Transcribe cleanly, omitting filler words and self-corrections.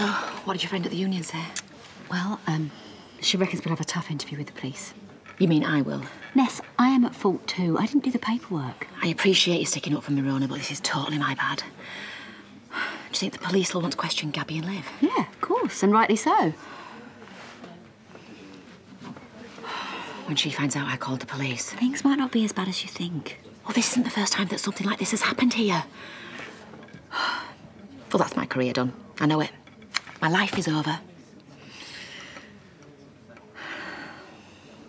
So, what did your friend at the union say? Well, she reckons we'll have a tough interview with the police. You mean I will? Ness, I am at fault too. I didn't do the paperwork. I appreciate you sticking up for me, Rona, but this is totally my bad. Do you think the police will want to question Gabby and Liv? Yeah, of course, and rightly so. When she finds out I called the police. Things might not be as bad as you think. Well, this isn't the first time that something like this has happened here. Well, that's my career done. I know it. My life is over.